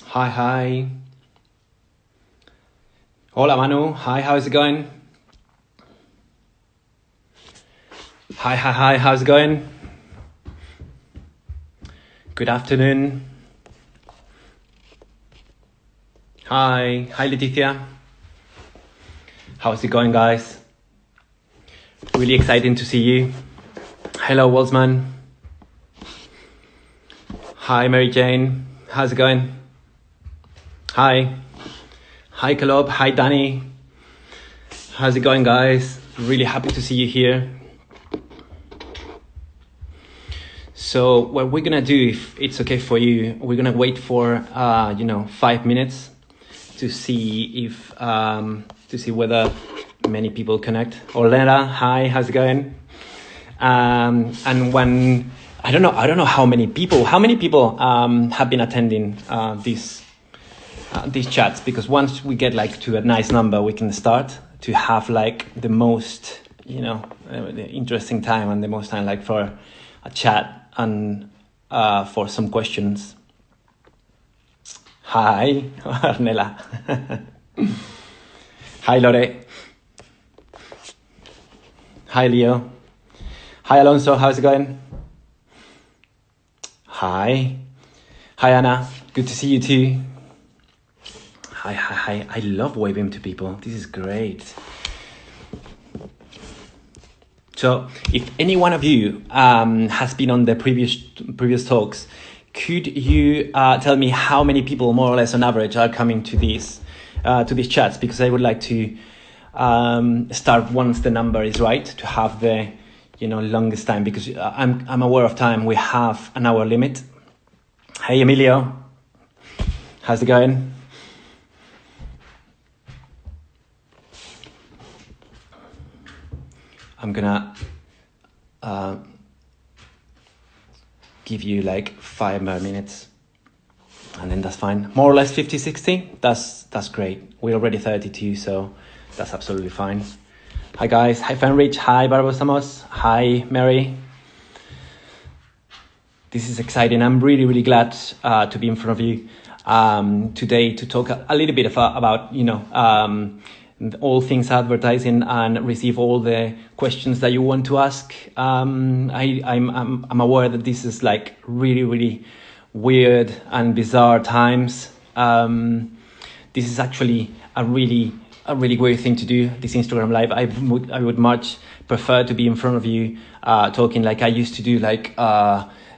Hi, hi. Hola, Manu. Hi, how's it going? Hi, hi, hi. How's it going? Good afternoon. Hi. Hi, Leticia. How's it going, guys? Really exciting to see you. Hello, Walsman. Hi, Mary Jane. How's it going? Hi. Hi, Kalob. Hi, Danny. How's it going, guys? Really happy to see you here. So what we're gonna do, if it's okay for you, we're gonna wait for 5 minutes to see if whether many people connect. Orlena, hi, how's it going? And when I don't know how many people have been attending these chats, because once we get like to a nice number, we can start to have like the most the interesting time and the most time like for a chat and for some questions. Hi, Ornella. Hi, Lore. Hi, Leo. Hi, Alonso. How's it going? Hi. Hi, Anna. Good to see you too. Hi, hi, hi. I love waving to people. This is great. So if any one of you has been on the previous talks, could you tell me how many people more or less on average are coming to these chats? Because I would like to start once the number is right, to have the longest time, because I'm aware of time. We have an hour limit. Hey, Emilio. How's it going? I'm gonna give you like 5 more minutes and then that's fine. More or less 50, 60. That's great. We're already 32, so that's absolutely fine. Hi guys. Hi Fenrich. Hi Barbosamos. Hi Mary. This is exciting. I'm really, really glad to be in front of you today to talk a little bit about all things advertising and receive all the questions that you want to ask. I'm aware that this is like really, really weird and bizarre times. This is actually a really weird thing to do, this Instagram live. I would much prefer to be in front of you talking like I used to do like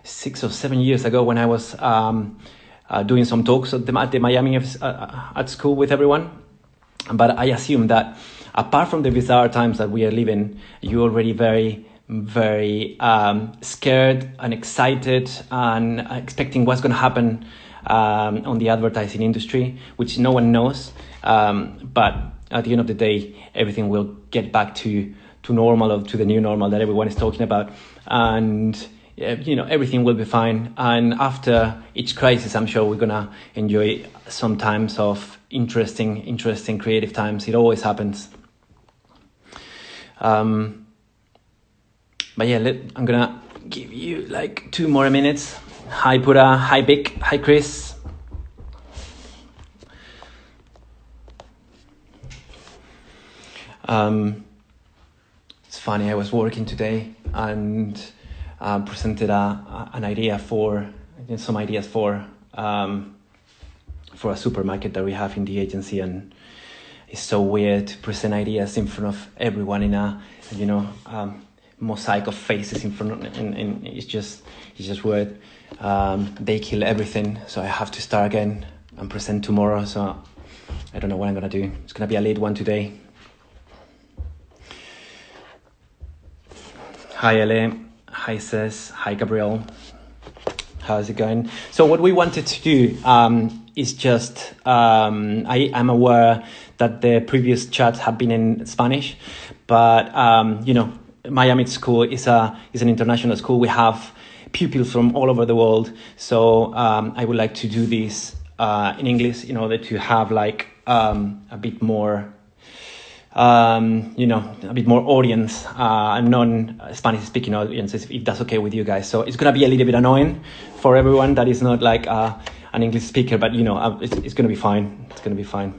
6 or 7 years ago when I was doing some talks at the Miami at school with everyone. But I assume that apart from the bizarre times that we are living, you're already very, very scared and excited and expecting what's going to happen on the advertising industry, which no one knows. But at the end of the day, everything will get back to normal, or to the new normal that everyone is talking about. And everything will be fine. And after each crisis, I'm sure we're gonna enjoy some times of interesting creative times. It always happens. But yeah, I'm gonna give you like 2 more minutes. Hi Pura, hi Vic, hi Chris. It's funny, I was working today and presented an idea some ideas for a supermarket that we have in the agency, and it's so weird to present ideas in front of everyone in a mosaic of faces in front of, and it's just weird. They kill everything, so I have to start again and present tomorrow. So I don't know what I'm gonna do. It's gonna be a late one today. Hi Ale. Hi Cess, hi Gabriel, how's it going? So what we wanted to do is just, I'm aware that the previous chats have been in Spanish, but Miami School is an international school. We have pupils from all over the world, so I would like to do this in English in order to have like a bit more a bit more audience, non-Spanish speaking audiences, if that's okay with you guys. So it's going to be a little bit annoying for everyone that is not like an an English speaker, but it's going to be fine. It's going to be fine.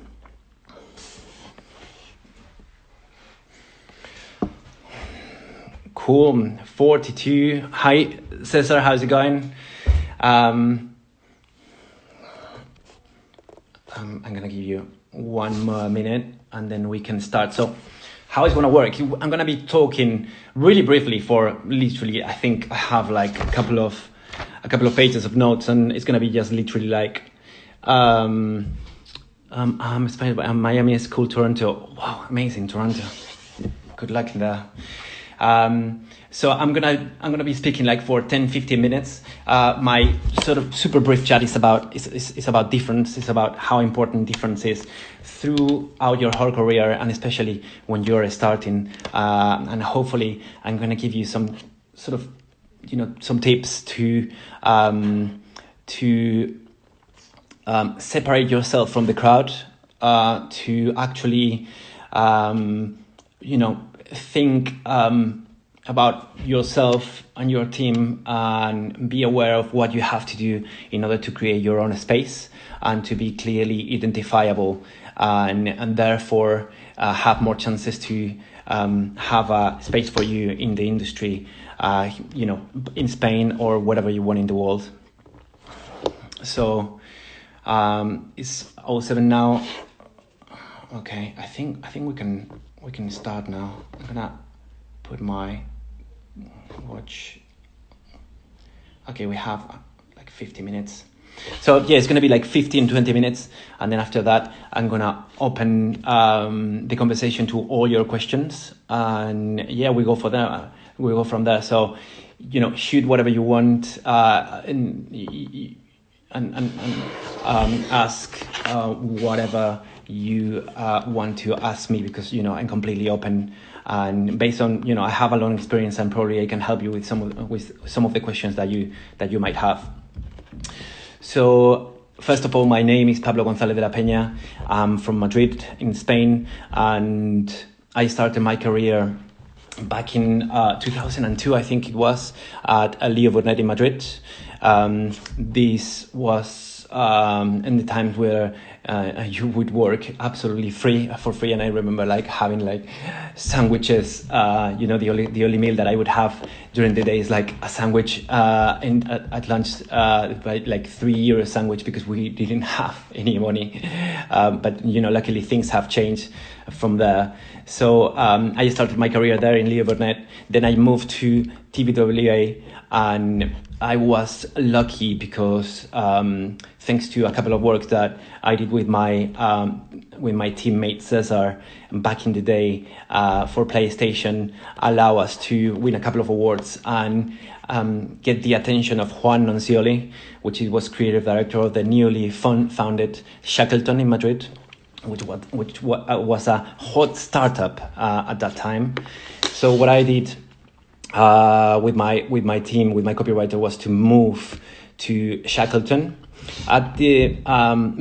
Cool. 42. Hi, Cesar. How's it going? I'm going to give you one more minute and then we can start. So how it's going to work? I'm going to be talking really briefly for literally, I think I have like a couple of pages of notes, and it's going to be just literally like, I'm inspired by Miami School, Toronto. Wow, amazing, Toronto. Good luck in there. So I'm gonna be speaking like for 10-15 minutes. My sort of super brief chat is about difference. It's about how important difference is throughout your whole career, and especially when you're starting. And hopefully, I'm gonna give you some sort of some tips to separate yourself from the crowd, to actually think about yourself and your team, and be aware of what you have to do in order to create your own space and to be clearly identifiable, and therefore have more chances to have a space for you in the industry, in Spain or whatever you want in the world. So it's 07 now. Okay, I think we can start now. I'm gonna put my watch. Okay, we have like 50 minutes. So yeah, it's gonna be like 15-20 minutes, and then after that, I'm gonna open the conversation to all your questions, and yeah, we go from there. So shoot whatever you want, and ask whatever you want to ask me, because I'm completely open, and based on I have a long experience, and probably I can help you with some of the questions that you might have. So first of all, my name is Pablo González de la Peña. I'm from Madrid in Spain, and I started my career back in 2002, I think it was, at Leo Burnett in Madrid. This was in the times where you would work absolutely for free, and I remember like having like sandwiches. The only meal that I would have during the day is like a sandwich at lunch, like €3 sandwich, because we didn't have any money. But luckily things have changed from there. So I started my career there in Leo Burnett. Then I moved to TBWA, and I was lucky because thanks to a couple of works that I did with my teammate Cesar back in the day for PlayStation, allow us to win a couple of awards and get the attention of Juan Noncioli, which was creative director of the newly founded Shackleton in Madrid, which was a hot startup at that time. So what I did with my team, with my copywriter, was to move to Shackleton. At the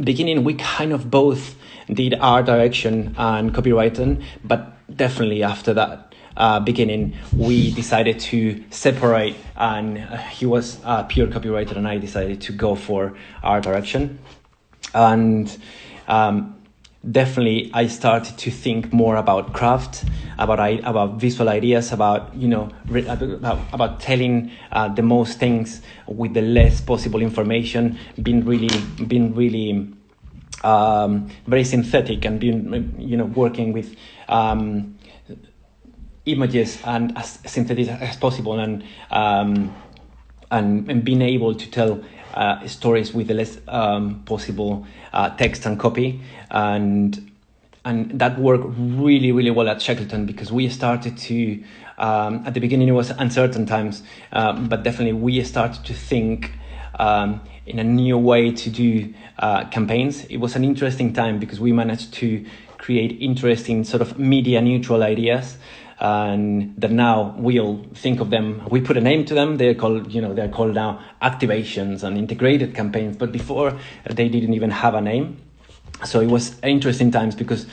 beginning, we kind of both did art direction and copywriting, but definitely after that beginning, we decided to separate, and he was a pure copywriter and I decided to go for art direction. And definitely I started to think more about craft, about visual ideas, about telling the most things with the less possible information, being really very synthetic, and being working with images and as synthetic as possible, and being able to tell stories with the less possible text and copy, and that worked really, really well at Shackleton, because we started to at the beginning it was uncertain times, but definitely we started to think in a new way to do campaigns. It was an interesting time because we managed to create interesting sort of media neutral ideas, and that now we'll think of them, we put a name to them, they're called now activations and integrated campaigns, but before they didn't even have a name. So it was interesting times because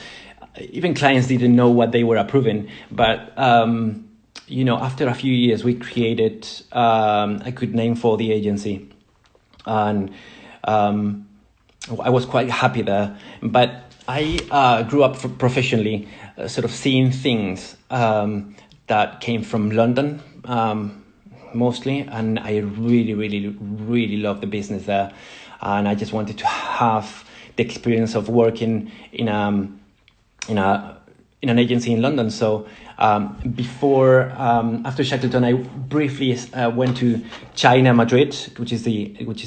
even clients didn't know what they were approving. But after a few years we created a good name for the agency, and I was quite happy there. But I grew up professionally, sort of seeing things that came from London mostly, and I really loved the business there, and I just wanted to have the experience of working in an agency in London. So after Shackleton, I briefly went to China, Madrid, which is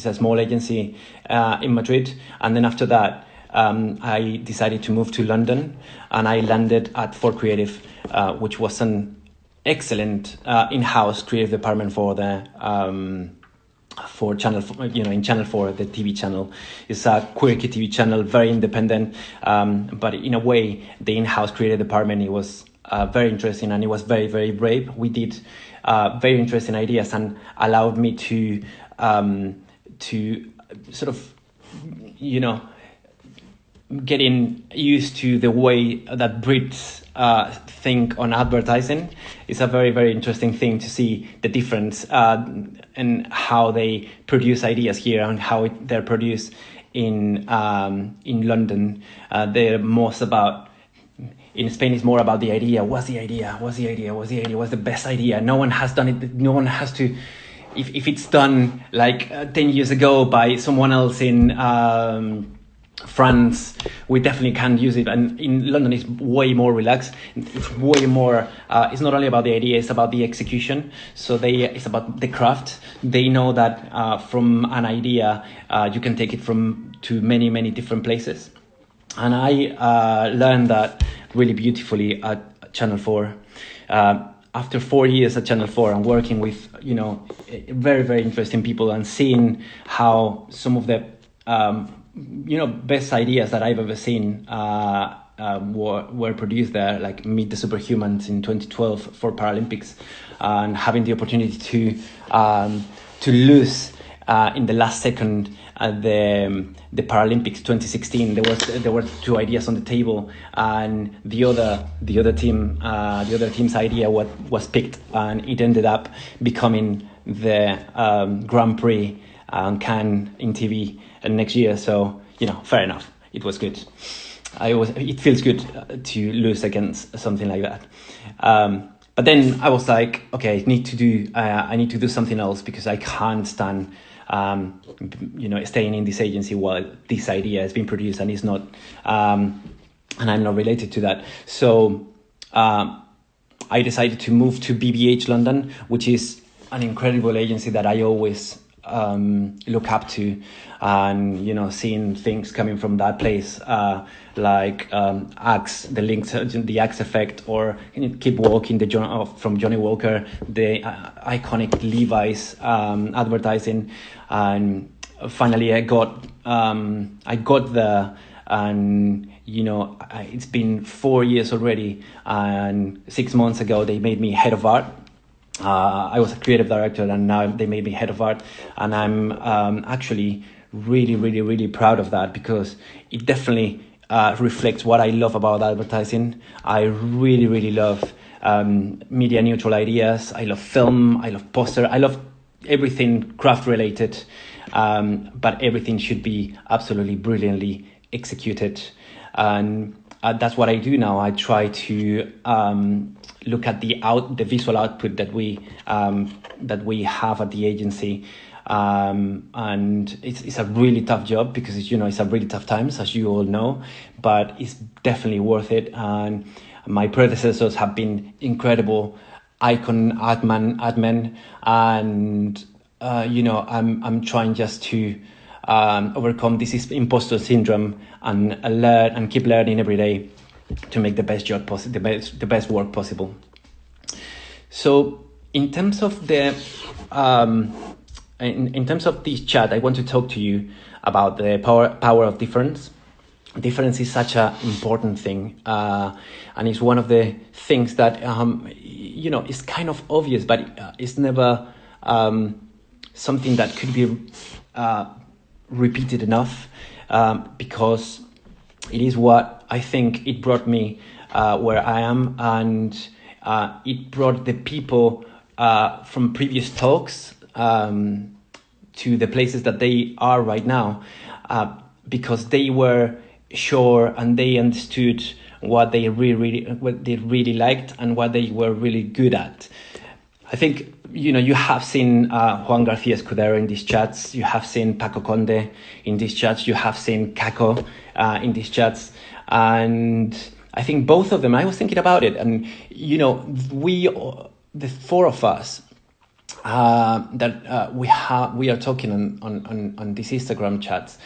a small agency in Madrid, and then after that, I decided to move to London, and I landed at For Creative, which was an excellent in-house creative department for the for Channel, in Channel 4, the TV channel. It's a quirky TV channel, very independent, but in a way, the in-house creative department, it was very interesting, and it was very brave. We did very interesting ideas, and allowed me to sort of, getting used to the way that Brits think on advertising. Is a very interesting thing to see the difference and how they produce ideas here and how they're produced in London. They're most about, in Spain, it's more about the idea. What's the idea? What's the best idea? No one has done it. No one has to. If it's done like 10 years ago by someone else in France, we definitely can't use it. And in London, it's way more relaxed. It's way more. It's not only about the idea; it's about the execution. So it's about the craft. They know that from an idea, you can take it to many different places. And I learned that really beautifully at Channel 4. After 4 years at Channel 4 and working with, very interesting people, and seeing how some of the, best ideas that I've ever seen were produced there, like Meet the Superhumans in 2012 for Paralympics, and having the opportunity to lose in the last second at the Paralympics 2016. There were two ideas on the table, and the other team's idea was picked, and it ended up becoming the Grand Prix on Cannes in TV next year. So fair enough, it was good. It feels good to lose against something like that. But then I was like, okay, I need to do something else, because I can't stand staying in this agency while this idea has been produced and is not, and I'm not related to that. So I decided to move to BBH London, which is an incredible agency that I always look up to, and seeing things coming from that place, like Axe, the Axe Effect, or Keep Walking, from Johnny Walker, the iconic Levi's advertising, and finally I got there, and it's been 4 years already, and 6 months ago they made me head of art. I was a creative director, and now they made me head of art, and I'm actually really proud of that, because it definitely reflects what I love about advertising. I really love media neutral ideas. I love film. I love poster. I love everything craft related, but everything should be absolutely brilliantly executed, and that's what I do now. I try to look at the visual output that we have at the agency, and it's a really tough job, because it's a really tough times, as you all know, but it's definitely worth it. And my predecessors have been incredible icon admin, and I'm trying just to overcome this imposter syndrome and learn and keep learning every day to make the best job possible, the best work possible. So in terms of in terms of this chat, I want to talk to you about the power of difference. Difference is such an important thing, and it's one of the things that is kind of obvious, but it's never something that could be repeated enough, because it is what I think it brought me where I am, and it brought the people from previous talks to the places that they are right now, because they were sure and they understood what they really liked and what they were really good at. I think, you have seen Juan García Escudero in these chats, you have seen Paco Conde in these chats, you have seen Caco in these chats, and I think both of them, I was thinking about it, and the four of us that we are talking on these Instagram chats,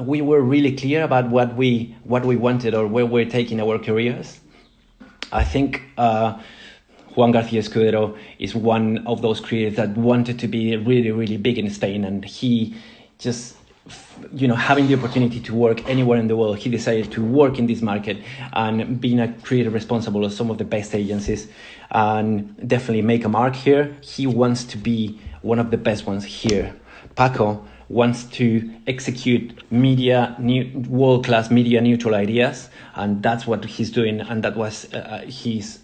we were really clear about what we wanted or where we're taking our careers. I think Juan García Escudero is one of those creators that wanted to be really, really big in Spain, and he just, having the opportunity to work anywhere in the world, he decided to work in this market and being a creator responsible of some of the best agencies and definitely make a mark here. He wants to be one of the best ones here. Paco wants to execute world-class media neutral ideas, and that's what he's doing, and that was he's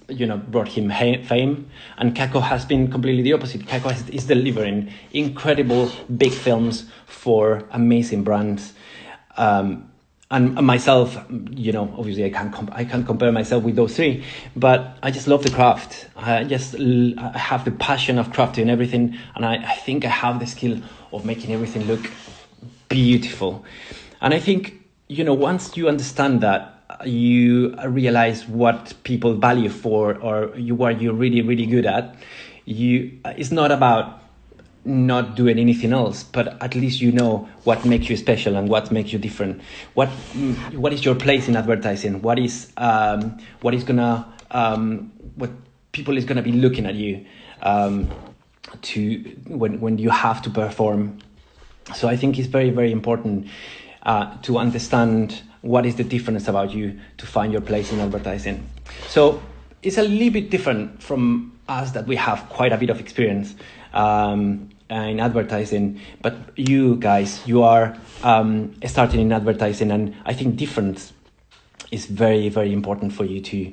brought him fame. And Caco has been completely the opposite. Caco is delivering incredible big films for amazing brands, and myself, obviously I can't compare myself with those three, but I just love the craft. I have the passion of crafting everything, and I think I have the skill of making everything look beautiful. And I think, once you understand that, you realize what people value for, or what you're really, really good at. It's not about not doing anything else, but at least what makes you special and what makes you different. What is your place in advertising? What people is gonna be looking at you when you have to perform. So I think it's very, very important to understand what is the difference about you to find your place in advertising. So it's a little bit different from us, that we have quite a bit of experience in advertising, but you guys, you are starting in advertising, and I think difference is very, very important for you too,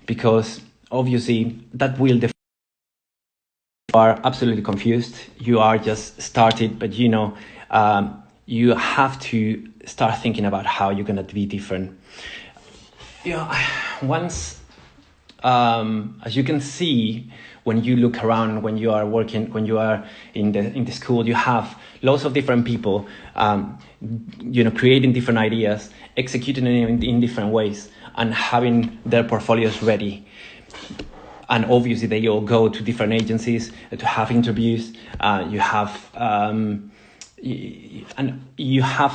because obviously that will define. You are absolutely confused, you are just started, but you have to start thinking about how you're going to be different. Once, as you can see, when you look around, when you are working, when you are in the school, you have lots of different people, creating different ideas, executing in different ways, and having their portfolios ready. And obviously, they all go to different agencies to have interviews. You have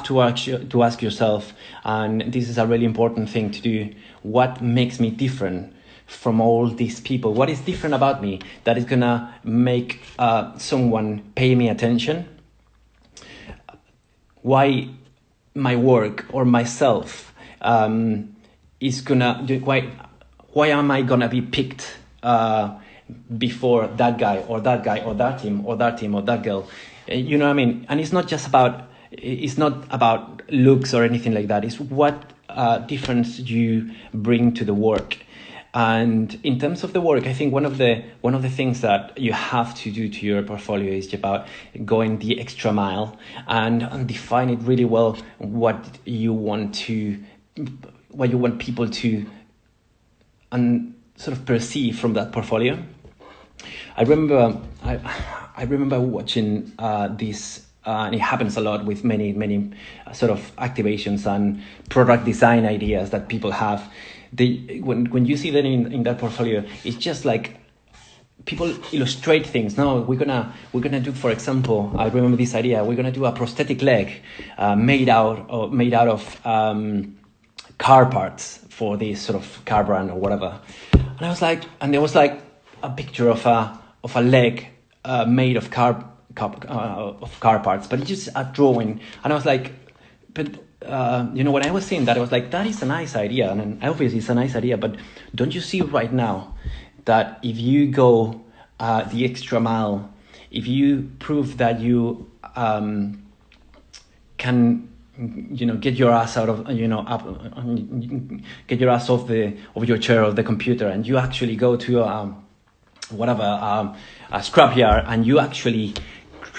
to ask yourself, and this is a really important thing to do: what makes me different from all these people? What is different about me that is gonna make someone pay me attention? Why my work or myself is gonna do? Why am I gonna be picked before that guy or that guy or that team or that team or that girl? You know what I mean? And it's not about looks or anything like that. It's what difference you bring to the work. And in terms of the work, I think one of the things that you have to do to your portfolio is about going the extra mile and define it really well what you want people to sort of perceive from that portfolio. I remember watching this, and it happens a lot with many sort of activations and product design ideas that people have. When you see that in that portfolio, it's just like people illustrate things. No, we're gonna do, for example, I remember this idea. We're gonna do a prosthetic leg made out of car parts for this sort of car brand or whatever. And there was like a picture of a leg made of car parts, but it's just a drawing. And I was like, but when I was seeing that, I was like, that is a nice idea, and obviously it's a nice idea, but don't you see right now that if you go the extra mile, if you prove that you can get your ass out of get your ass off your chair or the computer, and you actually go to a scrapyard, and you actually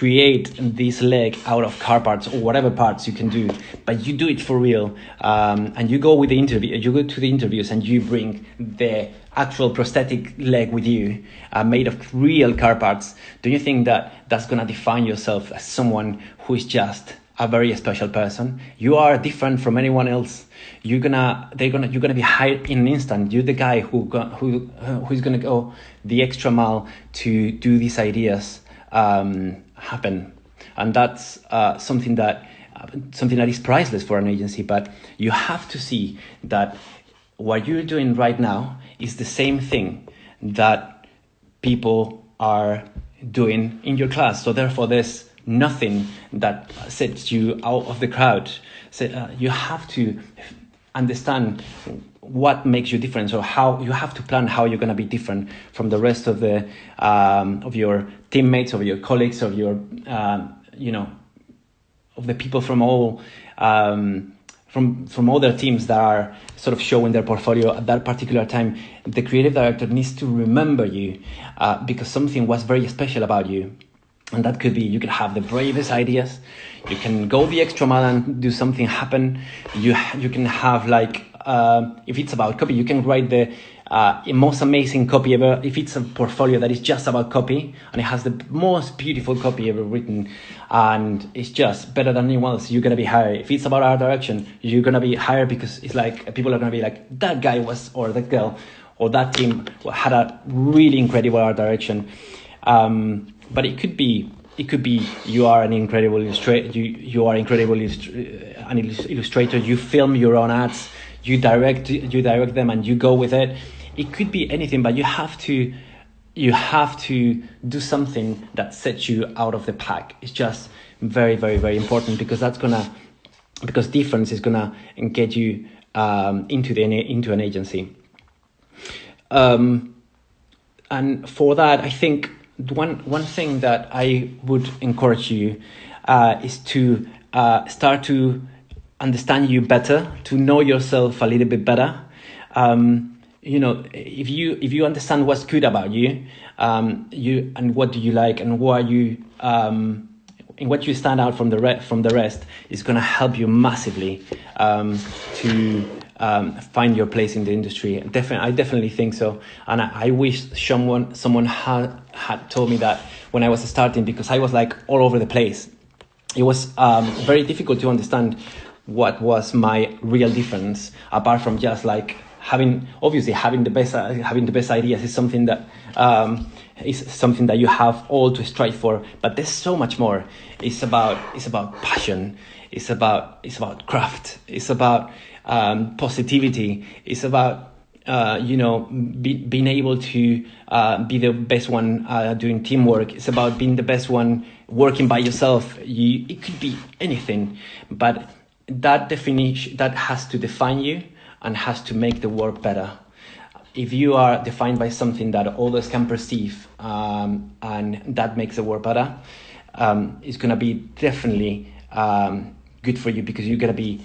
create this leg out of car parts or whatever parts you can do, but you do it for real, and you go with the interview, you go to the interviews and you bring the actual prosthetic leg with you, made of real car parts, do you think that that's going to define yourself as someone who is just a very special person? You are different from anyone else. You're gonna be hired in an instant. You're the guy who's gonna go the extra mile to do these ideas happen, and that's something that is priceless for an agency. But you have to see that what you're doing right now is the same thing that people are doing in your class. So therefore, there's nothing that sets you out of the crowd. So you have to understand what makes you different, or how you have to plan how you're going to be different from the rest of the of your teammates, of your colleagues, of your of the people from all from other teams that are sort of showing their portfolio at that particular time. The creative director needs to remember you because something was very special about you. And that could be, you could have the bravest ideas, you can go the extra mile and do something happen. You can have if it's about copy, you can write the most amazing copy ever. If it's a portfolio that is just about copy and it has the most beautiful copy ever written and it's just better than anyone else, you're going to be hired. If it's about art direction, you're going to be hired because it's like, people are going to be like, that guy was, or that girl, or that team had a really incredible art direction. But it could be you are an incredible illustrator. You are an illustrator. You film your own ads. You direct them, and you go with it. It could be anything, but you have to do something that sets you out of the pack. It's just very, very, very important because difference is gonna get you into an agency. And for that, I think one thing that I would encourage you is to start to understand you better, to know yourself a little bit better. If you understand what's good about you and what do you like and why you in what you stand out from the rest, is going to help you massively to find your place in the industry. I definitely think so, and I wish someone had told me that when I was starting, because I was like all over the place. It was very difficult to understand what was my real difference, apart from just like having the best ideas is something that you have all to strive for. But there's so much more. It's about passion. It's about craft. It's about positivity. It's about being able to be the best one doing teamwork. It's about being the best one working by yourself. It could be anything, but that definition that has to define you and has to make the work better. If you are defined by something that others can perceive, and that makes the work better, it's going to be definitely good for you, because you're going to be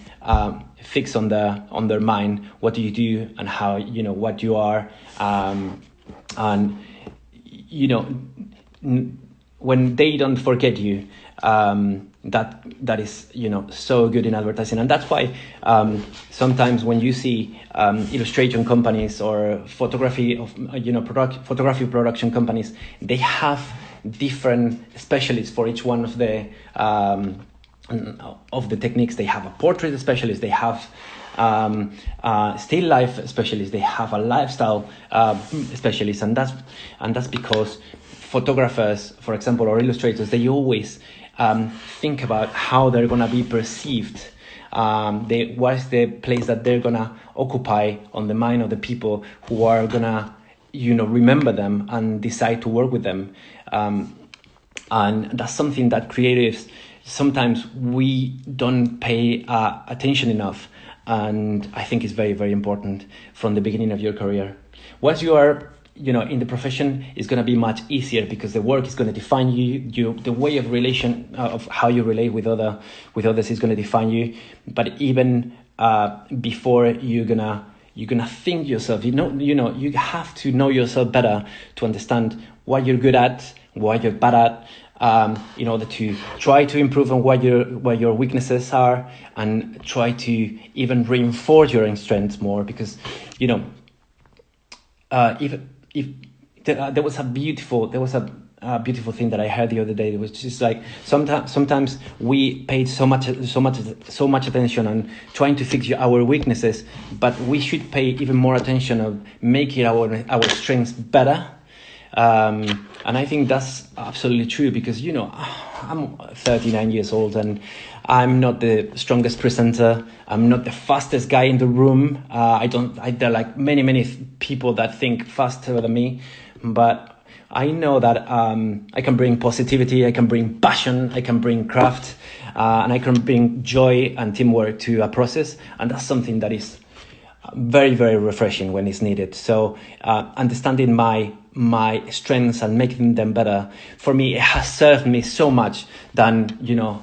fixed on their mind. What do you do and how, what you are, and when they don't forget you, that is so good in advertising. And that's why sometimes when you see illustration companies or photography production companies, they have different specialists for each one of the techniques. They have a portrait specialist, they have still life specialist, they have a lifestyle specialist, and that's because photographers, for example, or illustrators, they always think about how they're gonna be perceived. What's the place that they're gonna occupy on the mind of the people who are gonna, remember them and decide to work with them. And that's something that creatives, sometimes we don't pay attention enough. And I think it's very, very important from the beginning of your career. Once you are in the profession, is going to be much easier, because the work is going to define you. The way of relation, of how you relate with others is going to define you. But even before you're gonna think yourself, you have to know yourself better to understand what you're good at, what you're bad at, in order to try to improve on what your weaknesses are, and try to even reinforce your strengths more, because if there was a beautiful thing that I heard the other day. It was just like sometimes we paid so much attention on trying to fix our weaknesses, but we should pay even more attention of making our strengths better. And I think that's absolutely true, because I'm 39 years old and I'm not the strongest presenter. I'm not the fastest guy in the room. There are like many people that think faster than me, but I know that I can bring positivity, I can bring passion, I can bring craft, and I can bring joy and teamwork to a process, and that's something that is very, very refreshing when it's needed. So understanding my strengths and making them better, for me, it has served me so much than the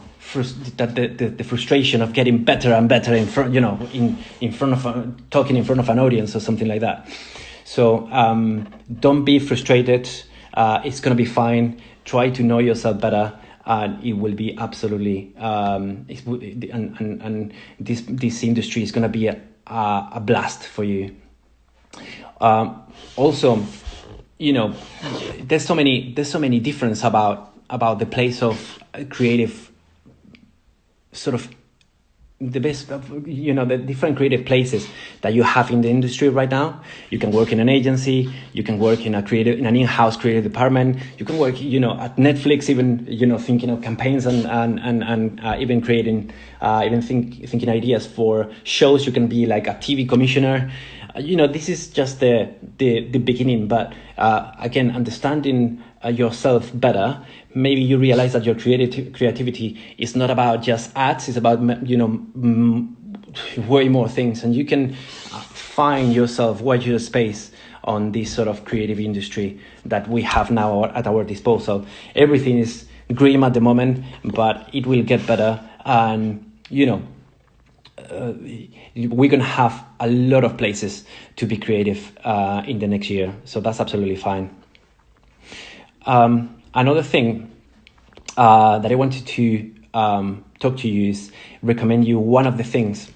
frustration of getting better and better in front, in front of talking in front of an audience or something like that. So don't be frustrated. It's going to be fine. Try to know yourself better, and it will be absolutely. And this industry is going to be a blast for you. Also, there's so many difference about the place of creative, sort of the best, the different creative places that you have in the industry right now. You can work in an agency, you can work in an in-house creative department, you can work, at Netflix, even, thinking of campaigns and even creating, thinking ideas for shows. You can be like a TV commissioner. This is just the beginning, but again, understanding yourself better, maybe you realize that your creativity is not about just ads. It's about way more things, and you can find yourself, watch your space on this sort of creative industry that we have now at our disposal. Everything is grim at the moment, but it will get better, and we're going to have a lot of places to be creative in the next year. So that's absolutely fine. Another thing that I wanted to talk to you is recommend you one of the things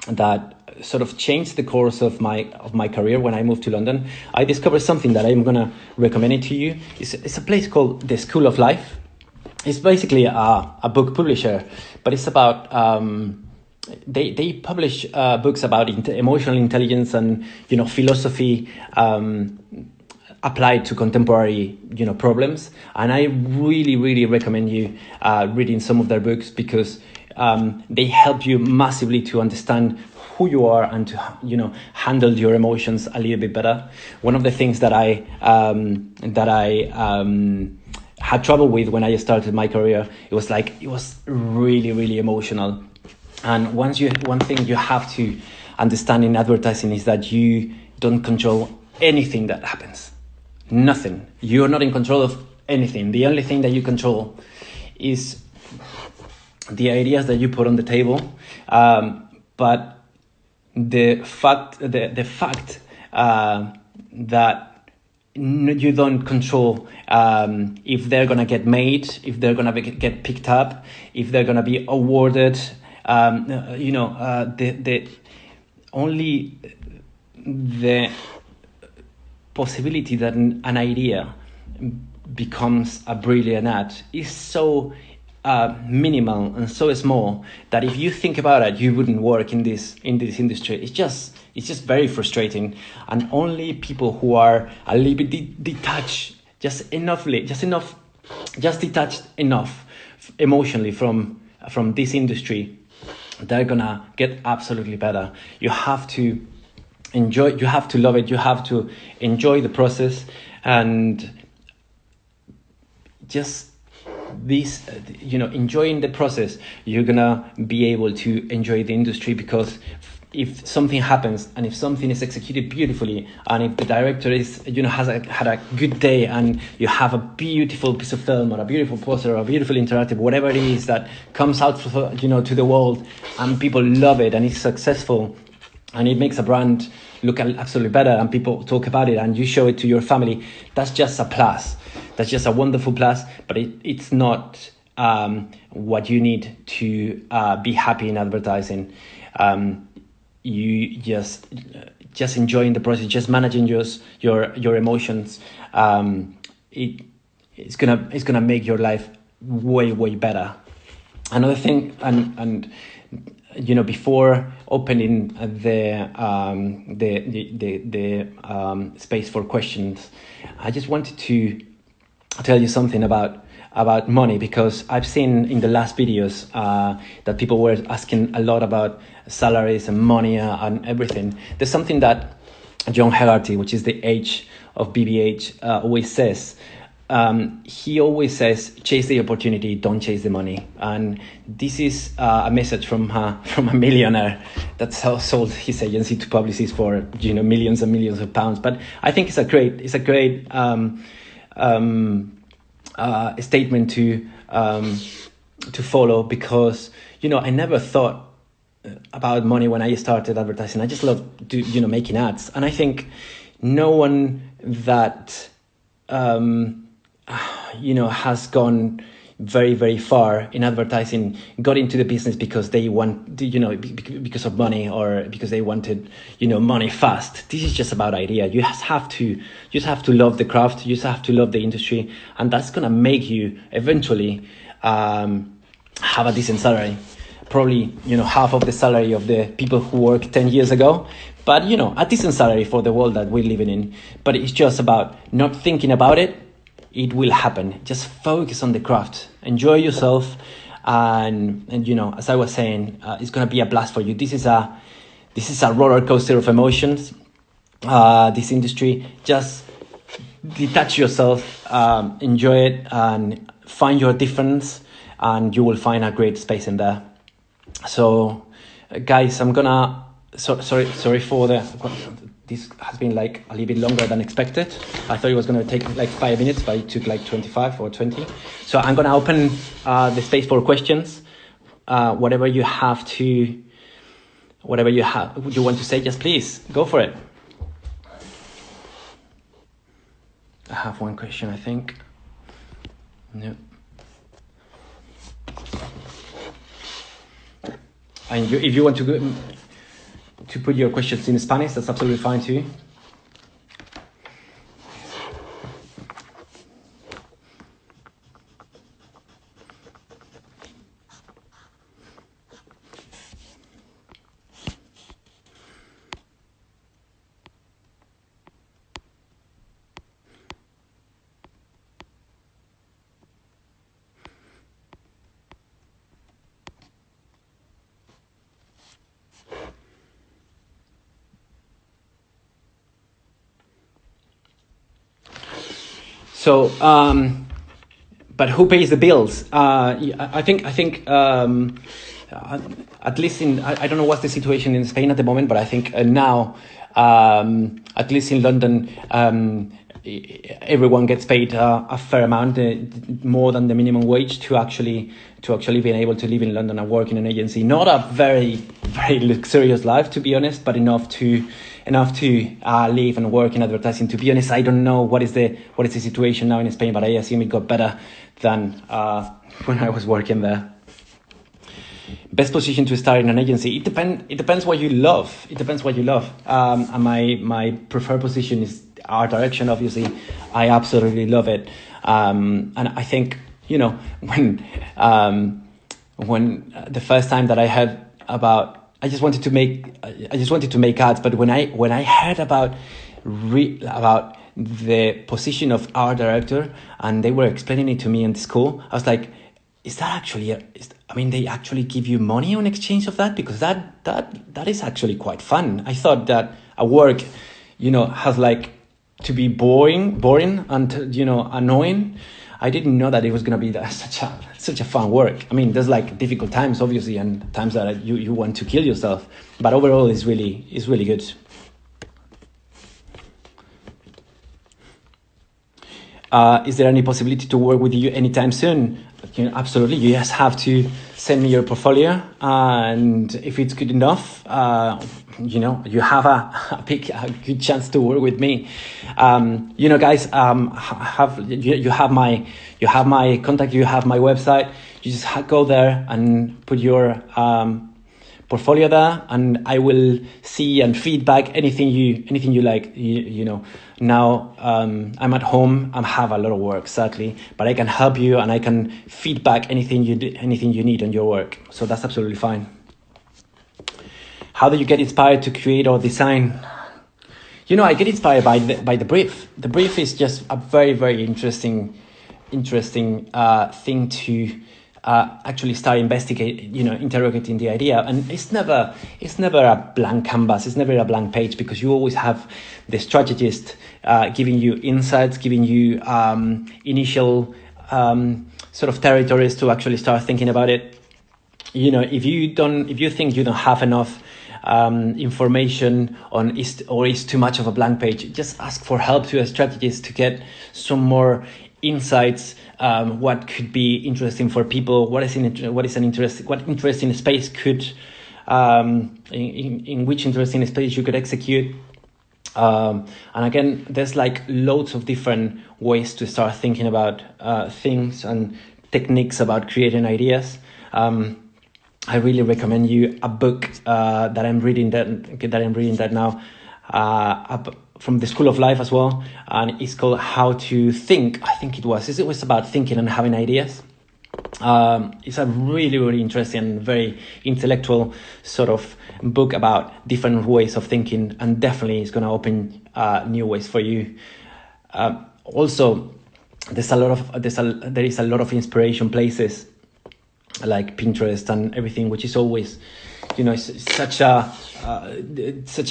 that sort of changed the course of my career. When I moved to London, I discovered something that I'm going to recommend it to you. It's a place called the School of Life. It's basically a book publisher, but it's about they publish books about emotional intelligence and philosophy applied to contemporary problems. And I really recommend you reading some of their books, because they help you massively to understand who you are and to handle your emotions a little bit better. One of the things that I had trouble with when I started my career, it was really emotional. And one thing you have to understand in advertising is that you don't control anything that happens. Nothing. You're not in control of anything. The only thing that you control is the ideas that you put on the table. But the fact that you don't control if they're gonna get made, if they're gonna get picked up, if they're gonna be awarded. The only the possibility that an idea becomes a brilliant ad is so minimal and so small that if you think about it, you wouldn't work in this industry. It's just very frustrating, and only people who are a little bit detached, just detached enough emotionally from this industry, they're gonna get absolutely better. You have to enjoy, you have to love it, you have to enjoy the process, and just this, enjoying the process, you're gonna be able to enjoy the industry. Because if something happens and if something is executed beautifully, and if the director is, had a good day, and you have a beautiful piece of film or a beautiful poster or a beautiful interactive, whatever it is that comes out, to the world, and people love it and it's successful, and it makes a brand look absolutely better, and people talk about it, and you show it to your family, that's just a plus. just a wonderful plus, but it's not what you need to be happy in advertising. You just enjoying the process, just managing your emotions. It's gonna make your life way better. Another thing, and before opening the space for questions, I just wanted to tell you something about money, because I've seen in the last videos that people were asking a lot about salaries and money and everything. There's something that John Hegarty, which is the H of BBH, always says. He always says, chase the opportunity, don't chase the money. And this is a message from a millionaire that sold his agency to publicists for millions and millions of pounds. But I think it's a great statement to follow, because I never thought about money when I started advertising. I just love making ads, and I think no one that has gone very far in advertising got into the business because they want because of money, or because they wanted money fast. This is just about idea. You just have to love the craft. You just have to love the industry, and that's gonna make you eventually have a decent salary. Probably half of the salary of the people who worked 10 years ago, but a decent salary for the world that we're living in. But it's just about not thinking about it. It will happen. Just focus on the craft. Enjoy yourself, and as I was saying, it's gonna be a blast for you. This is a roller coaster of emotions. This industry, just detach yourself, enjoy it, and find your difference, and you will find a great space in there. So, guys, I'm gonna sorry for this has been like a little bit longer than expected. I thought it was going to take like 5 minutes, but it took like 25 or 20. So I'm going to open the space for questions. Whatever you want to say, just please go for it. I have one question, I think. No. And if you want to put your questions in Spanish, that's absolutely fine too. So, but who pays the bills? I think at least I don't know what's the situation in Spain at the moment, but I think now, at least in London, everyone gets paid a fair amount, more than the minimum wage, to actually being able to live in London and work in an agency. Not a very luxurious life, to be honest, but enough to live and work in advertising. To be honest, I don't know what is the situation now in Spain, but I assume it got better than when I was working there. Best position to start in an agency. It depends what you love. And my preferred position is art direction. Obviously, I absolutely love it. And I think when the first time that I heard about, I just wanted to make ads. But when I heard about the position of art director, and they were explaining it to me in school, I was like, is that actually? They actually give you money in exchange of that? Because that is actually quite fun. I thought that a work, has like to be boring and annoying. I didn't know that it was going to be such a fun work. There's like difficult times, obviously, and times that you want to kill yourself. But overall, it's really good. Is there any possibility to work with you anytime soon? Absolutely. You just have to send me your portfolio, and if it's good enough, you have a good chance to work with me. Guys, you have my contact, you have my website. You just go there and put your portfolio there, and I will see and feedback anything you like. Now I'm at home. I have a lot of work, sadly, but I can help you and I can feedback anything you need on your work. So that's absolutely fine. How do you get inspired to create or design? I get inspired by the brief. The brief is just a very, very interesting thing to actually start interrogating the idea. And it's never a blank canvas. It's never a blank page, because you always have the strategist giving you insights, giving you initial sort of territories to actually start thinking about it. If you think you don't have enough information on or is too much of a blank page, just ask for help to a strategist to get some more insights. What could be interesting for people? What interesting space could in which interesting space you could execute. And again, there's like loads of different ways to start thinking about things and techniques about creating ideas. I really recommend you a book that I'm reading that now from the School of Life as well, and it's called How to Think. I think it was about thinking and having ideas. It's a really, really interesting and very intellectual sort of book about different ways of thinking, and definitely it's going to open new ways for you. Also, there is a lot of inspiration places like Pinterest and everything, which is always, it's such a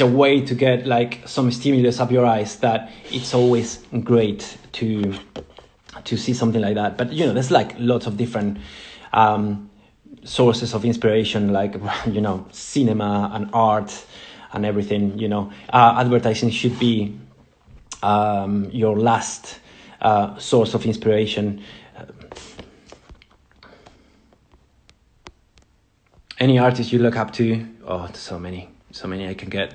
way to get like some stimulus up your eyes that it's always great to see something like that. But there's like lots of different sources of inspiration, like cinema and art and everything. Advertising should be your last source of inspiration. Any artist you look up to? Oh, so many I can get.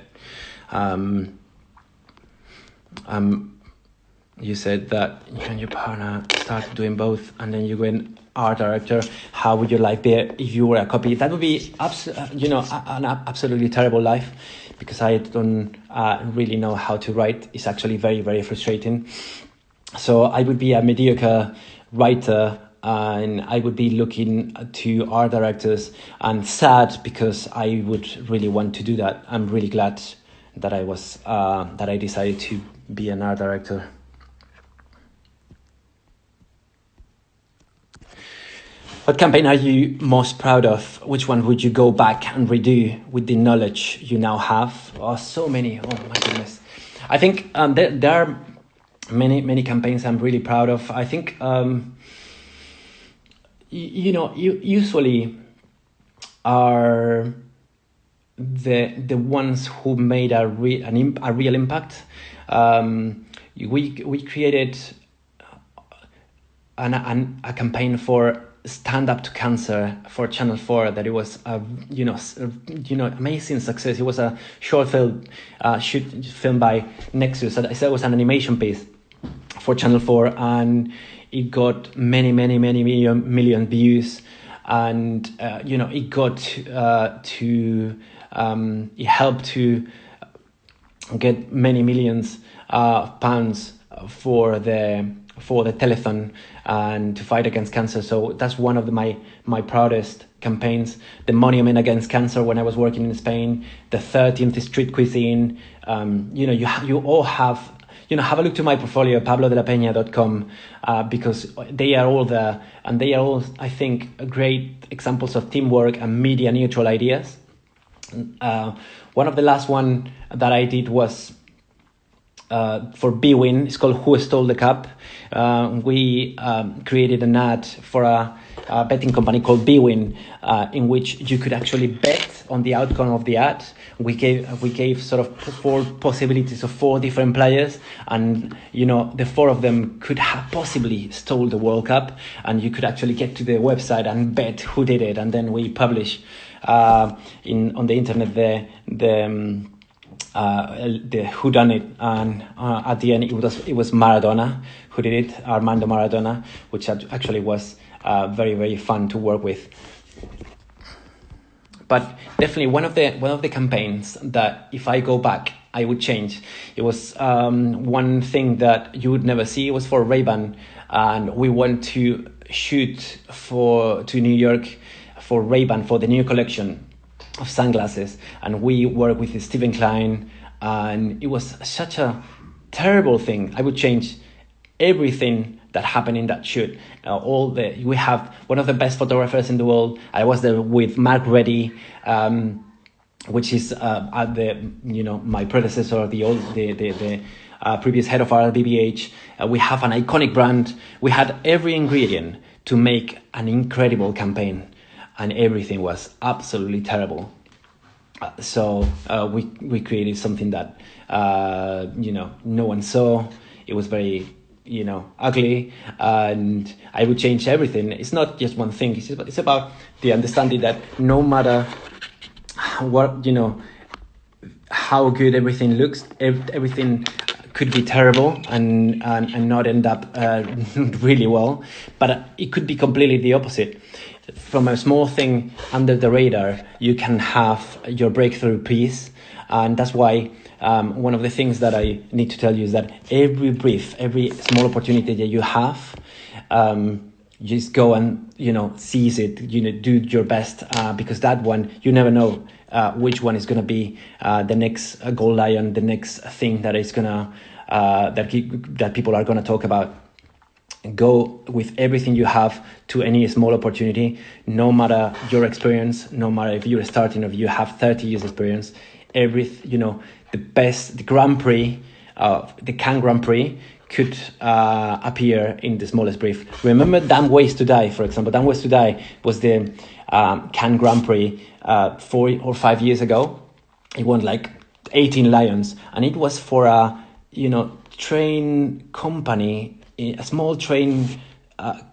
You said that you and your partner started doing both, and then you went art director. How would your life be if you were a copy? That would be an absolutely terrible life, because I don't really know how to write. It's actually very, very frustrating. So I would be a mediocre writer, and I would be looking to art directors, and sad because I would really want to do that. I'm really glad that I decided to be an art director. What campaign are you most proud of? Which one would you go back and redo with the knowledge you now have? Oh, so many. Oh my goodness. I think there are many campaigns I'm really proud of. I think usually are the ones who made a real impact. We created a campaign for Stand Up to Cancer for Channel 4 that it was amazing success. It was a short film filmed by Nexus. I said it was an animation piece for Channel 4, and it got many million views, and it got it helped to get many millions pounds for the telethon and to fight against cancer. So that's one of my proudest campaigns. The Monument Against Cancer when I was working in Spain, the 13th Street Cuisine. You all have a look to my portfolio, pablodelapeña.com, because they are all there, and they are all, I think, great examples of teamwork and media neutral ideas. One of the last one that I did was for BWin. It's called Who Stole the Cup. We created an ad for a betting company called BWin, in which you could actually bet on the outcome of the ad. We gave sort of 4 possibilities of 4 different players, and the 4 of them could have possibly stole the World Cup, and you could actually get to the website and bet who did it, and then we publish on the internet the who done it, and at the end it was Maradona who did it, Armando Maradona, which actually was very, very fun to work with. But definitely one of the campaigns that, if I go back, I would change. It was one thing that you would never see. It was for Ray-Ban, and we went to shoot to New York for Ray-Ban for the new collection of sunglasses, and we worked with Stephen Klein, and it was such a terrible thing. I would change everything that happened in that shoot. We have one of the best photographers in the world. I was there with Mark Reddy, which is my predecessor, the previous head of our BBH. We have an iconic brand. We had every ingredient to make an incredible campaign, and everything was absolutely terrible. So we created something that no one saw. It was very ugly, and I would change everything. It's not just one thing. It's about the understanding that no matter what how good everything looks, everything could be terrible and not end up really well, but it could be completely the opposite. From a small thing under the radar, you can have your breakthrough piece, and that's why one of the things that I need to tell you is that every brief, every small opportunity that you have, just go and seize it. Do your best, because that one, you never know which one is going to be the next gold lion, the next thing that is gonna that people are going to talk about. Go with everything you have to any small opportunity, no matter your experience, no matter if you're starting or if you have 30 years experience. The Grand Prix, the Cannes Grand Prix could appear in the smallest brief. Remember Damn Ways to Die, for example. Damn Ways to Die was the Cannes Grand Prix 4 or 5 years ago. It won like 18 lions, and it was for a train company, a small train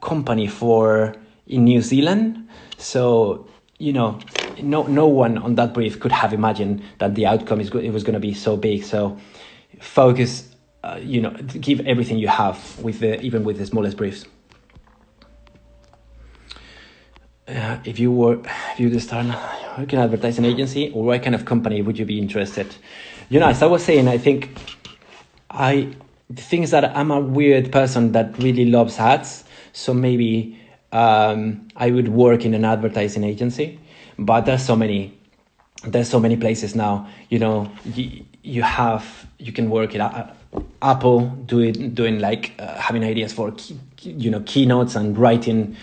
company in New Zealand. So no one on that brief could have imagined that the outcome it was going to be so big. So focus, give everything you have even with the smallest briefs. If you start working an advertising agency, or what kind of company would you be interested? As I was saying, I think the thing is that I'm a weird person that really loves ads. So maybe I would work in an advertising agency, but there's so many places now. You can work at Apple doing like having ideas for keynotes and writing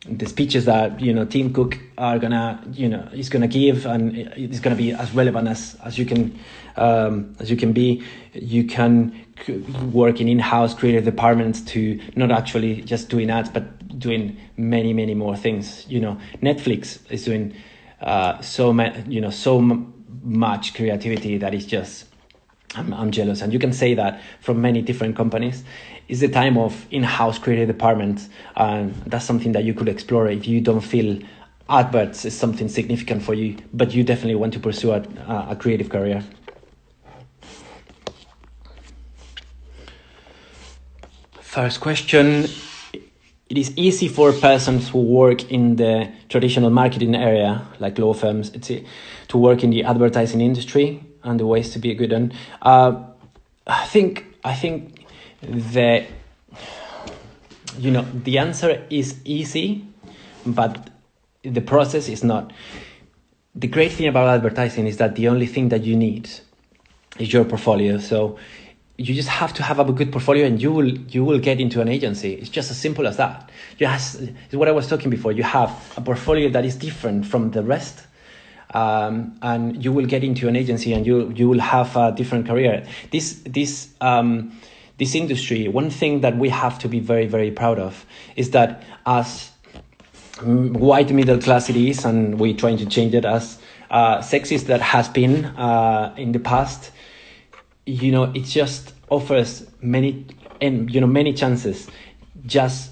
the speeches that Tim Cook is gonna give, and it's gonna be as relevant as you can be. You can work in in-house creative departments to not actually just doing ads, but doing many more things. Netflix is doing so much creativity that is just I'm jealous, and you can say that from many different companies. It's the time of in-house creative departments, and that's something that you could explore if you don't feel adverts is something significant for you, but you definitely want to pursue a creative career. First question. It is easy for persons who work in the traditional marketing area, like law firms, to work in the advertising industry, and the ways to be a good one. I think the answer is easy, but the process is not. The great thing about advertising is that the only thing that you need is your portfolio. So you just have to have a good portfolio, and you will get into an agency. It's just as simple as that. It's what I was talking before. You have a portfolio that is different from the rest, and you will get into an agency and you will have a different career. This industry, one thing that we have to be very, very proud of is that as white middle class it is, and we're trying to change it, as sexist that has been in the past, it just offers many chances just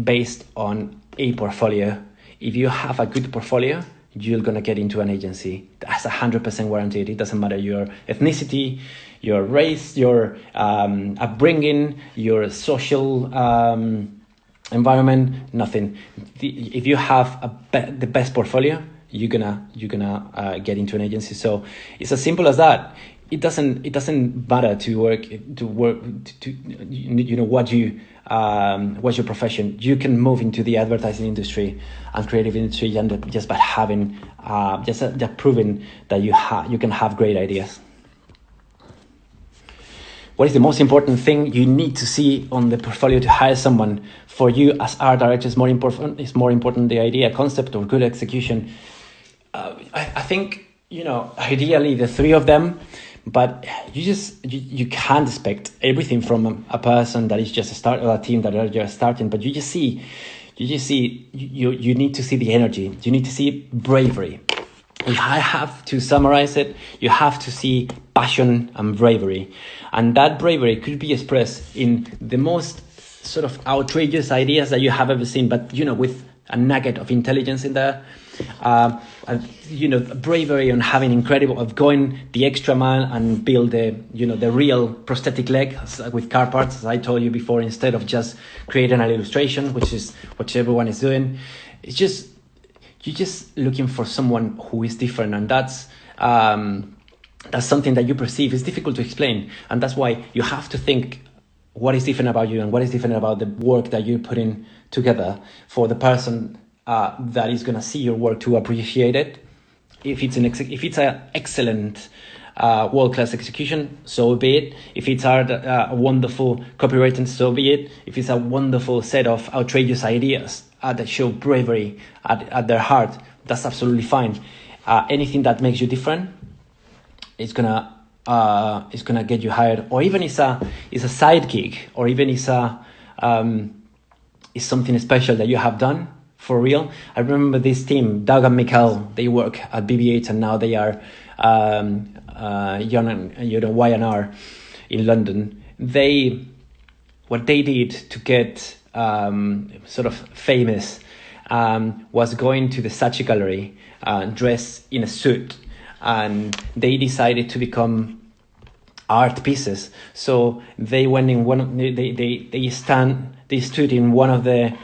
based on a portfolio. If you have a good portfolio, you're going to get into an agency. That's 100% guaranteed. It doesn't matter your ethnicity, your race, your upbringing, your social environment, nothing. If you have the best portfolio, you're gonna get into an agency. So it's as simple as that. It doesn't matter what's your profession. You can move into the advertising industry and creative industry just by having just proving that you can have great ideas. What is the most important thing you need to see on the portfolio to hire someone? For you as art director, is more important the idea, concept, or good execution? I think ideally the three of them, but you can't expect everything from a person that is just a team that are just starting. But you need to see the energy. You need to see bravery. If I have to summarize it, you have to see passion and bravery. And that bravery could be expressed in the most sort of outrageous ideas that you have ever seen, but, with a nugget of intelligence in there. Bravery on having of going the extra mile and build the real prosthetic leg with car parts, as I told you before, instead of just creating an illustration, which is what everyone is doing. You're just looking for someone who is different, and that's something that you perceive is difficult to explain, and that's why you have to think what is different about you and what is different about the work that you're putting together for the person that is going to see your work to appreciate it. If it's an excellent world-class execution, so be it. If it's a wonderful copywriting, so be it. If it's a wonderful set of outrageous ideas that show bravery at their heart, that's absolutely fine. Anything that makes you different is gonna get you hired, or even it's a side gig, or even it's something special that you have done for real. I remember this team, Doug and Mikhail, they work at BBH, and now they are Y&R in London. What they did to get sort of famous was going to the Saatchi Gallery dressed in a suit, and they decided to become art pieces. So they went in they stood in one of the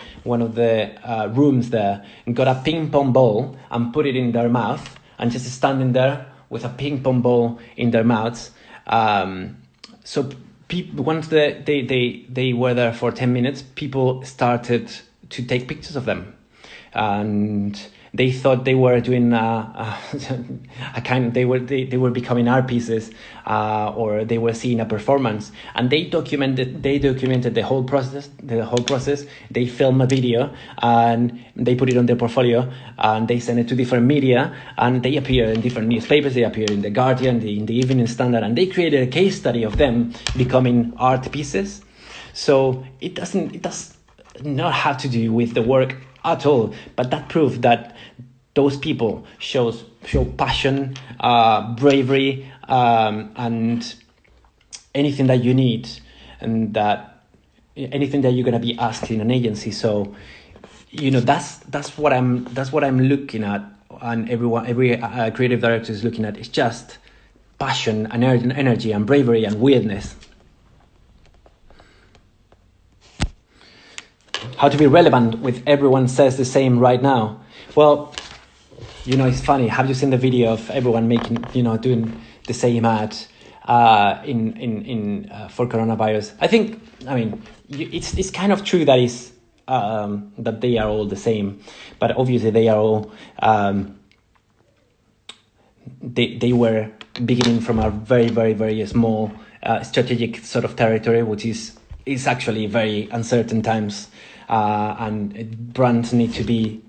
rooms there and got a ping pong ball and put it in their mouth, and just standing there with a ping pong ball in their mouths. So once they were there for 10 minutes, people started to take pictures of them, and they thought they were doing they were becoming art pieces, or they were seeing a performance, and they documented the whole process. They filmed a video and they put it on their portfolio, and they sent it to different media, and they appear in different newspapers. They appear in the Guardian, in the Evening Standard, and they created a case study of them becoming art pieces. So it does not have to do with the work at all, but that proved that those people show passion, bravery, and anything that you need, and that anything that you're gonna be asked in an agency. So that's what I'm looking at, and every creative director is looking at. It's just passion and energy and bravery and weirdness. How to be relevant with everyone says the same right now. Well, it's funny. Have you seen the video of everyone doing the same ad for coronavirus? It's kind of true that that they are all the same, but obviously they are all they were beginning from a very, very, very small strategic sort of territory, which is actually very uncertain times. And brands need to be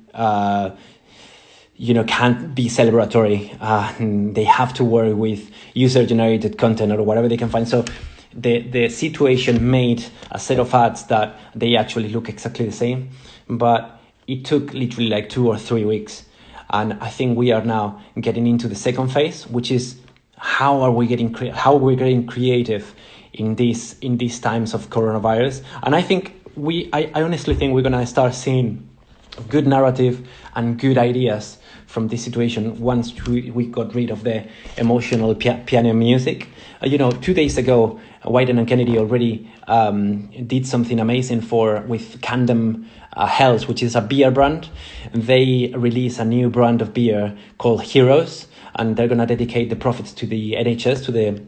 can't be celebratory. They have to work with user-generated content or whatever they can find. So the situation made a set of ads that they actually look exactly the same, but it took literally like 2 or 3 weeks. And I think we are now getting into the second phase, which is how are we getting creative in these times of coronavirus. And I think I honestly think we're gonna start seeing good narrative and good ideas from this situation once we got rid of the emotional piano music. 2 days ago, Wyden and Kennedy already did something amazing with Camden Health, which is a beer brand. They released a new brand of beer called Heroes, and they're gonna dedicate the profits to the NHS, to the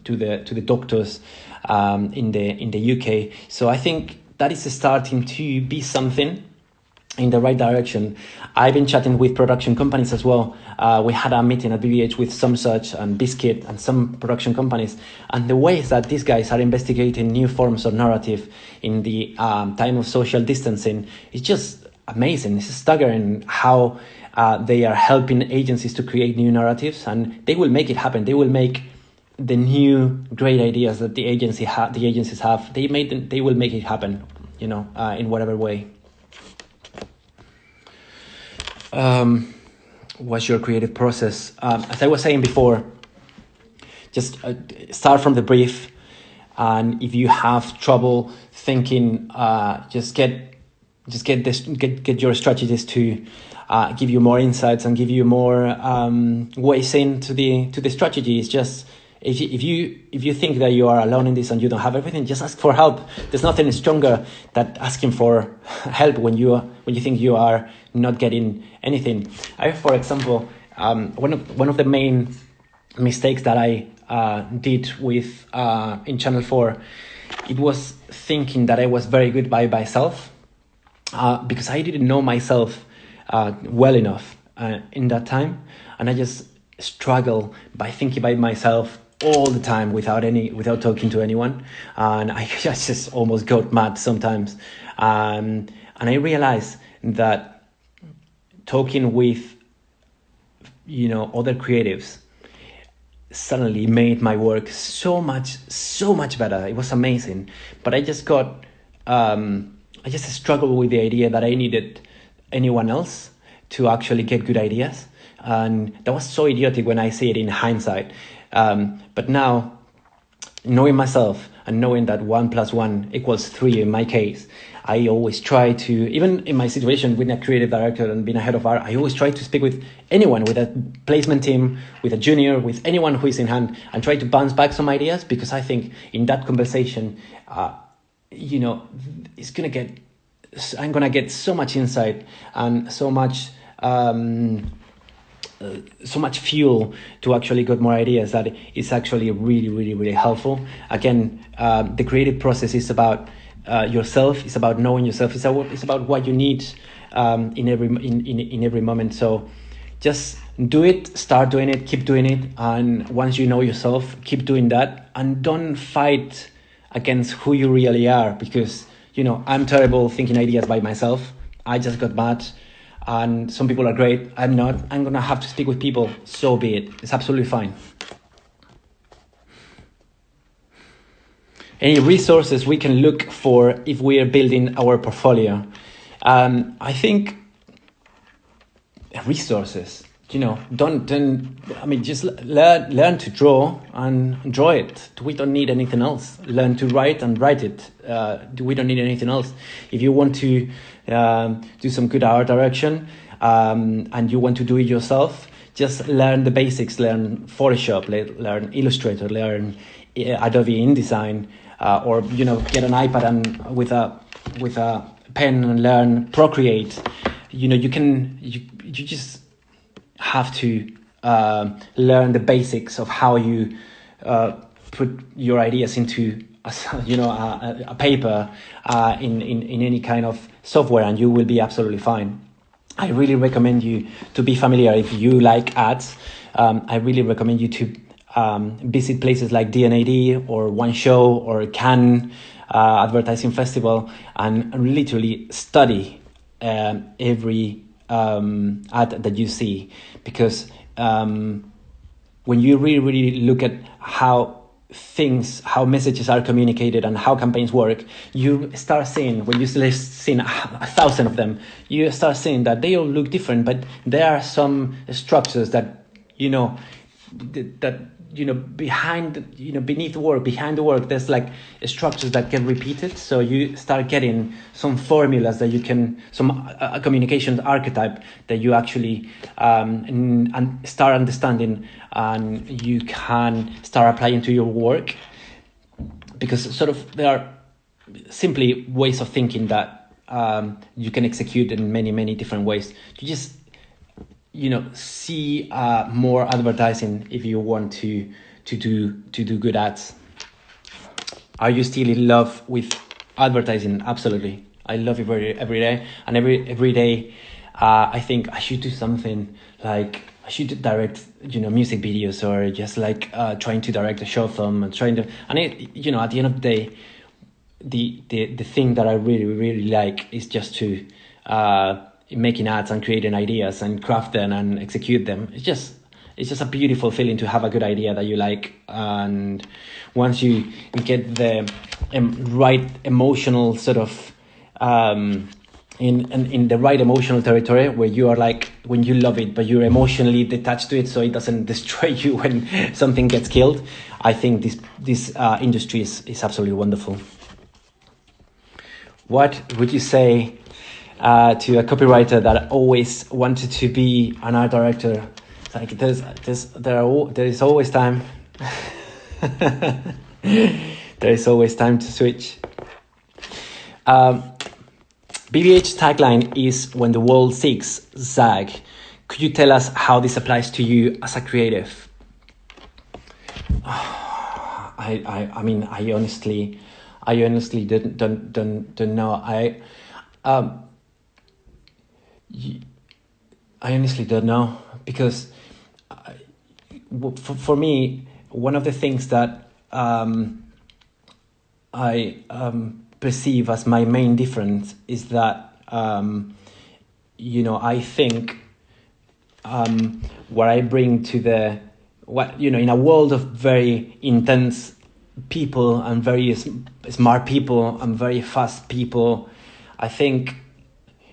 to the doctors in the UK. So I think that is starting to be something in the right direction. I've been chatting with production companies as well. We had a meeting at BBH with some such and Biscuit and some production companies, and the ways that these guys are investigating new forms of narrative in the time of social distancing is just amazing. It's staggering how they are helping agencies to create new narratives, and they will make it happen. They will make the new great ideas that the agencies have. They will make it happen, in whatever way. What's your creative process? As I was saying before, just start from the brief, and if you have trouble thinking, just get your strategist to give you more insights and give you more ways into the strategy. It's just if you think that you are alone in this and you don't have everything, just ask for help. There's nothing stronger than asking for help when you think you are not getting anything. For example, one of the main mistakes that I did with in Channel 4, it was thinking that I was very good by myself, because I didn't know myself well enough in that time, and I just struggle by thinking by myself all the time without talking to anyone, and I just almost got mad sometimes, and I realized that talking with other creatives suddenly made my work so much better. It was amazing, but I just struggled with the idea that I needed anyone else to actually get good ideas, and that was so idiotic when I see it in hindsight. But now, knowing myself and knowing that 1 + 1 = 3 in my case, I always try to, even in my situation with a creative director and being a head of art, I always try to speak with anyone, with a placement team, with a junior, with anyone who is in hand, and try to bounce back some ideas, because I think in that conversation, I'm gonna get so much insight and so much fuel to actually get more ideas that it's actually really, really, really helpful. Again, the creative process is about yourself. It's about knowing yourself. It's about what you need in every moment. So just do it, start doing it, keep doing it, and once you know yourself, keep doing that, and don't fight against who you really are, because I'm terrible thinking ideas by myself. I just got mad. And some people are great. I'm not. I'm going to have to speak with people. So be it. It's absolutely fine. Any resources we can look for if we are building our portfolio? I think resources, just learn to draw and draw it. We don't need anything else. Learn to write and write it. We don't need anything else. If you want to do some good art direction, and you want to do it yourself, just learn the basics. Learn Photoshop, learn Illustrator, learn Adobe InDesign, or get an iPad and with a pen and learn Procreate. You just have to learn the basics of how you put your ideas into a paper in any kind of software, and you will be absolutely fine. I really recommend you to be familiar if you like ads. I really recommend you to visit places like D&AD or One Show or Cannes Advertising Festival, and literally study every ad that you see, because when you really look at how messages are communicated and how campaigns work, you start seeing, when you see 1,000 of them, you start seeing that they all look different, but there are some structures that behind the work, there's like structures that get repeated. So you start getting some formulas that you can, a communication archetype that you actually and start understanding, and you can start applying to your work, because sort of there are simply ways of thinking that you can execute in many different ways. You just see more advertising if you want to do good ads. Are you still in love with advertising? Absolutely. I love it every day, and every day I think I should do something, like I should direct music videos, or just like trying to direct a short film, and at the end of the day, the thing that I really like is just to making ads and creating ideas and craft them and execute them. It's just a beautiful feeling to have a good idea that you like, and once you get the right emotional sort of in the right emotional territory, where you are like, when you love it but you're emotionally detached to it, so it doesn't destroy you when something gets killed, I think this industry is absolutely wonderful. What would you say to a copywriter that always wanted to be an art director? Like there is always time. There is always time to switch. BBH tagline is "When the world seeks, zag." Could you tell us how this applies to you as a creative? I mean, I honestly don't know. I honestly don't know, because for me, one of the things that I perceive as my main difference is that I think what I bring to in a world of very intense people and very smart people and very fast people, I think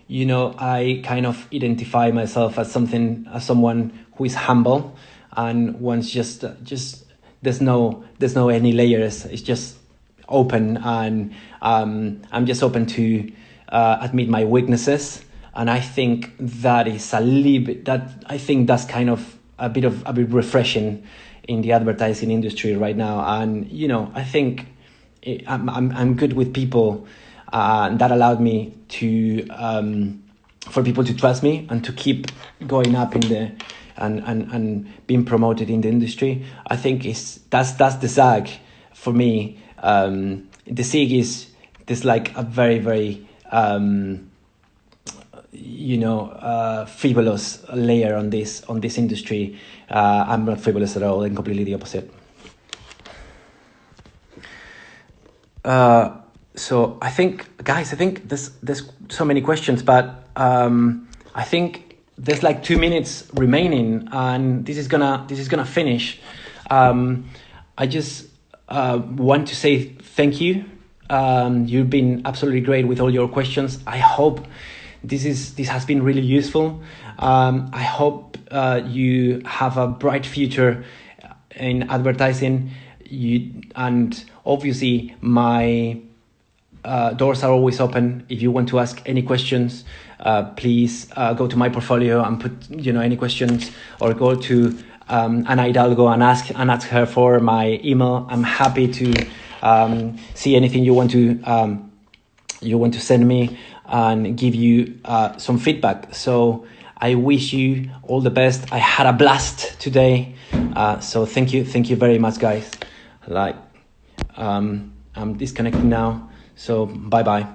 I kind of identify myself as someone who is humble, and once just there's no any layers. It's just open, and I'm just open to admit my weaknesses, and I think that is a little bit, I think that's kind of a bit refreshing in the advertising industry right now. And I think I'm good with people. That allowed me to for people to trust me and to keep going up in the and being promoted in the industry. I think that's the zag for me. The zig is this like a very frivolous layer on this industry. I'm not frivolous at all, and completely the opposite. So I think, guys, there's so many questions, but I think there's like 2 minutes remaining, and this is gonna finish. I just want to say thank you. You've been absolutely great with all your questions. I hope this has been really useful. I hope you have a bright future in advertising. And obviously my doors are always open. If you want to ask any questions, please go to my portfolio and put any questions, or go to Ana Hidalgo and ask her for my email. I'm happy to see anything you want to send me and give you some feedback. So I wish you all the best. I had a blast today. So thank you very much, guys. I'm disconnecting now. So bye bye.